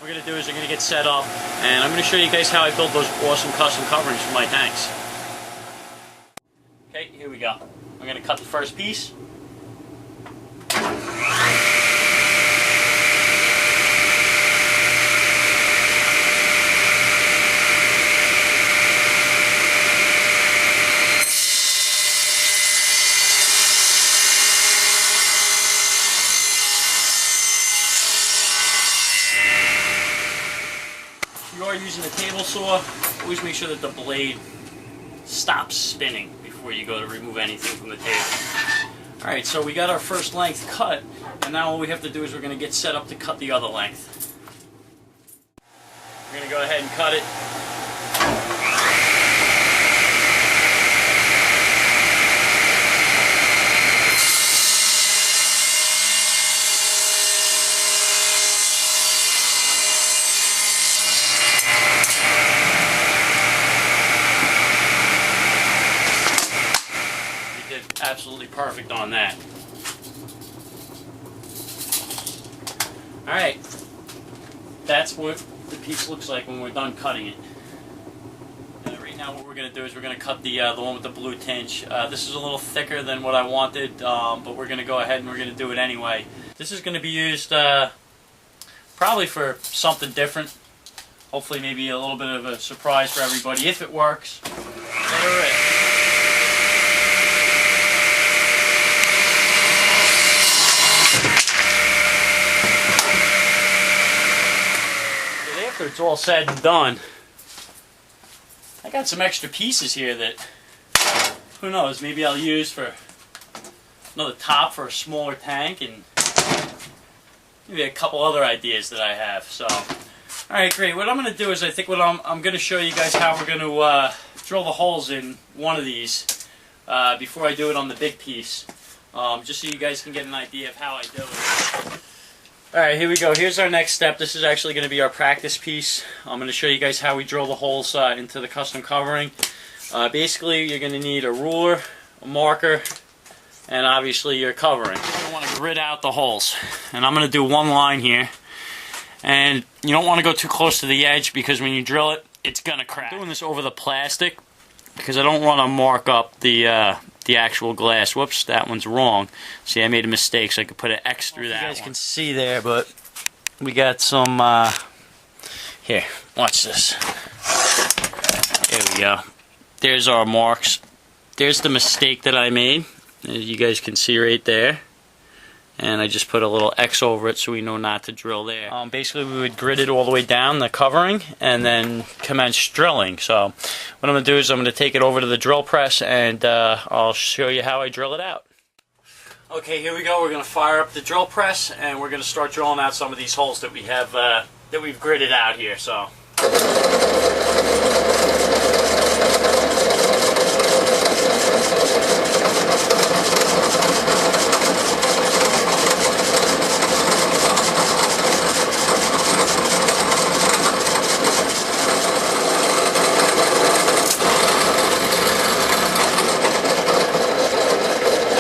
What we're going to do is we're going to get set up, and I'm going to show you guys how I build those awesome custom coverings for my tanks. Okay, here we go. I'm going to cut the first piece. If you are using a table saw, always make sure that the blade stops spinning before you go to remove anything from the table. Alright, so we got our first length cut, and now all we have to do is we're going to get set up to cut the other length. We're going to go ahead and cut it. Absolutely perfect on that. Alright, that's what the piece looks like when we're done cutting it. And right now what we're going to do is we're going to cut the one with the blue tinge. This is a little thicker than what I wanted, but we're going to go ahead and we're going to do it anyway. This is going to be used probably for something different. Hopefully maybe a little bit of a surprise for everybody. If it works, let it. After it's all said and done, I got some extra pieces here that, who knows, maybe I'll use for another top for a smaller tank, and maybe a couple other ideas that I have. So, alright, great. What I'm going to do is I'm going to show you guys how we're going to drill the holes in one of these before I do it on the big piece, just so you guys can get an idea of how I do it. Alright, here we go. Here's our next step. This is actually going to be our practice piece. I'm going to show you guys how we drill the holes into the custom covering. Basically, you're going to need a ruler, a marker, and obviously your covering. You're going to want to grid out the holes. And I'm going to do one line here. And you don't want to go too close to the edge because when you drill it, it's going to crack. I'm doing this over the plastic because I don't want to mark up the actual glass. Whoops, that one's wrong. See, I made a mistake, so I could put an X through that. You guys can see there, but we got some, here, watch this. There we go. There's our marks. There's the mistake that I made, as you guys can see right there. And I just put a little X over it so we know not to drill there. Basically, we would grid it all the way down the covering and then commence drilling. So what I'm going to do is I'm going to take it over to the drill press and I'll show you how I drill it out. Okay, here we go. We're going to fire up the drill press and we're going to start drilling out some of these holes that we have that we've gridded out here. So.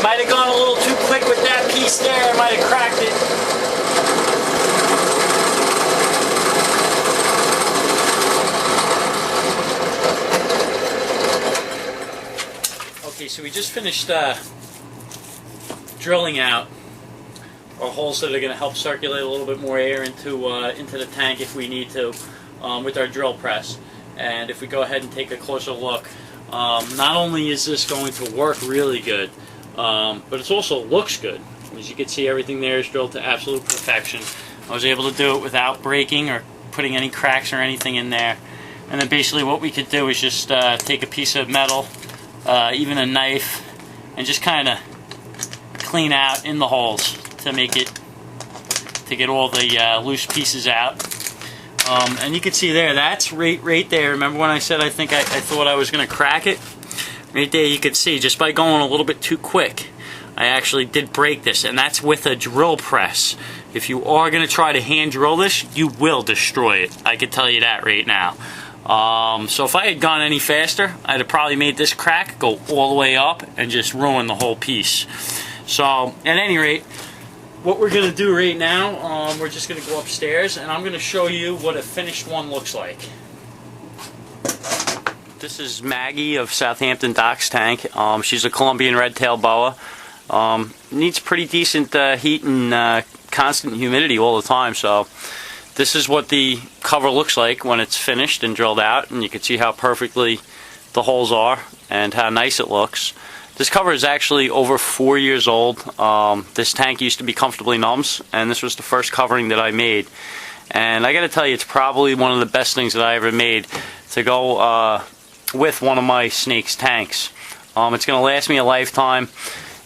Might have gone a little too quick with that piece there. I might have cracked it. Okay, so we just finished drilling out our holes that are going to help circulate a little bit more air into the tank if we need to with our drill press. And if we go ahead and take a closer look, not only is this going to work really good, but it also looks good. As you can see, everything there is drilled to absolute perfection. I was able to do it without breaking or putting any cracks or anything in there. And then basically what we could do is just take a piece of metal, even a knife, and just kind of clean out in the holes to get all the loose pieces out. And you can see there, that's right there. Remember when I said I thought I was going to crack it? Right there you can see, just by going a little bit too quick, I actually did break this, and that's with a drill press. If you are going to try to hand drill this, you will destroy it. I can tell you that right now. So if I had gone any faster, I'd have probably made this crack go all the way up and just ruin the whole piece. So, at any rate, what we're going to do right now, we're just going to go upstairs and I'm going to show you what a finished one looks like. This is Maggie of Southampton Docks tank. She's a Colombian red-tailed boa. Needs pretty decent heat and constant humidity all the time, so this is what the cover looks like when it's finished and drilled out, and you can see how perfectly the holes are and how nice it looks. This cover is actually over 4 years old. This tank used to be comfortably nums, and this was the first covering that I made. And I gotta tell you, it's probably one of the best things that I ever made to go with one of my snake's tanks. It's gonna last me a lifetime.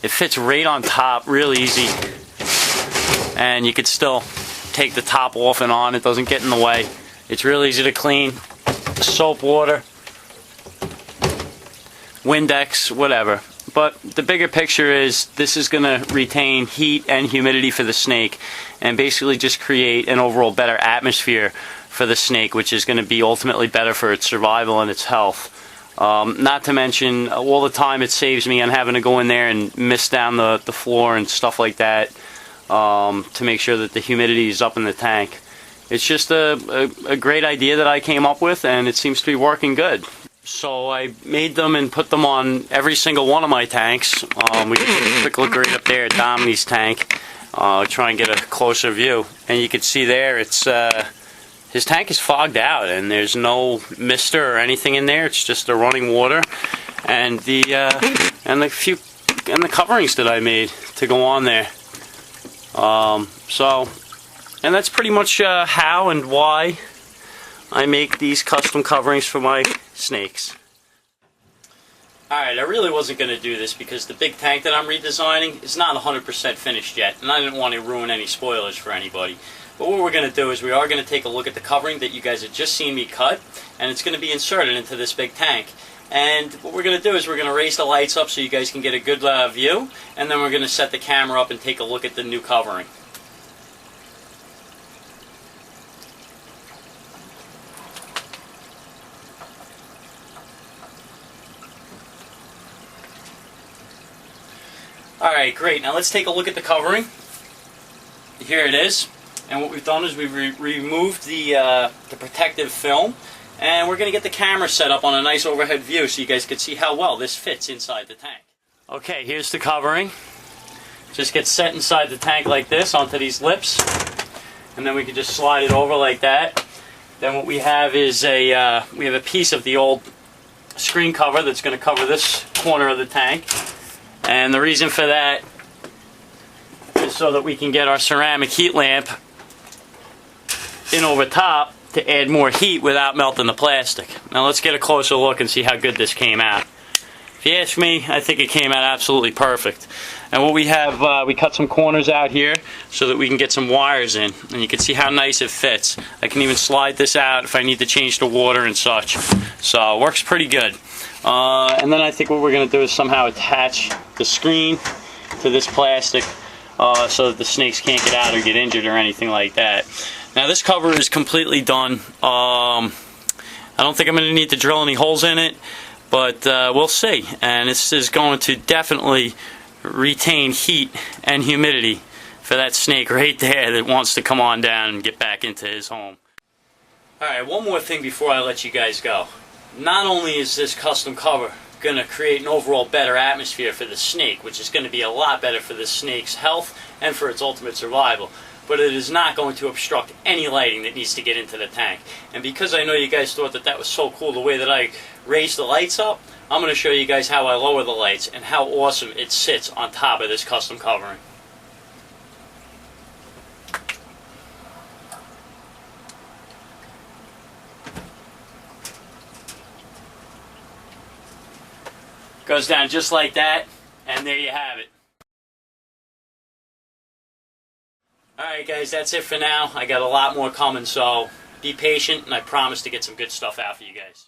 It fits right on top, real easy. And you could still take the top off and on, it doesn't get in the way. It's real easy to clean. Soap, water, Windex, whatever. But the bigger picture is this is going to retain heat and humidity for the snake and basically just create an overall better atmosphere for the snake, which is going to be ultimately better for its survival and its health. Not to mention, all the time it saves me on having to go in there and mist down the floor and stuff like that to make sure that the humidity is up in the tank. It's just a great idea that I came up with, and it seems to be working good. So I made them and put them on every single one of my tanks. We can take a quick look right up there at Dominy's tank. Try and get a closer view. And you can see there, it's his tank is fogged out and there's no mister or anything in there. It's just the running water and the coverings that I made to go on there. And that's pretty much how and why I make these custom coverings for my snakes. Alright, I really wasn't going to do this because the big tank that I'm redesigning is not 100% finished yet, and I didn't want to ruin any spoilers for anybody. But what we're going to do is we are going to take a look at the covering that you guys have just seen me cut, and it's going to be inserted into this big tank. And what we're going to do is we're going to raise the lights up so you guys can get a good view, and then we're going to set the camera up and take a look at the new covering. Alright, great. Now let's take a look at the covering. Here it is. And what we've done is we've removed the protective film, and we're going to get the camera set up on a nice overhead view so you guys can see how well this fits inside the tank. Okay, here's the covering. Just gets set inside the tank like this onto these lips, and then we can just slide it over like that. Then what we have is we have a piece of the old screen cover that's going to cover this corner of the tank. And the reason for that is so that we can get our ceramic heat lamp in over top to add more heat without melting the plastic. Now let's get a closer look and see how good this came out. If you ask me, I think it came out absolutely perfect. And what we have, we cut some corners out here so that we can get some wires in. And you can see how nice it fits. I can even slide this out if I need to change the water and such. So it works pretty good. And then I think what we're going to do is somehow attach the screen to this plastic so that the snakes can't get out or get injured or anything like that. Now this cover is completely done. I don't think I'm going to need to drill any holes in it, but we'll see. And this is going to definitely retain heat and humidity for that snake right there that wants to come on down and get back into his home. Alright, one more thing before I let you guys go. Not only is this custom cover going to create an overall better atmosphere for the snake, which is going to be a lot better for the snake's health and for its ultimate survival, but it is not going to obstruct any lighting that needs to get into the tank. And because I know you guys thought that that was so cool the way that I raised the lights up, I'm going to show you guys how I lower the lights and how awesome it sits on top of this custom covering. Goes down just like that, and there you have it. Alright guys, that's it for now. I got a lot more coming, so be patient, and I promise to get some good stuff out for you guys.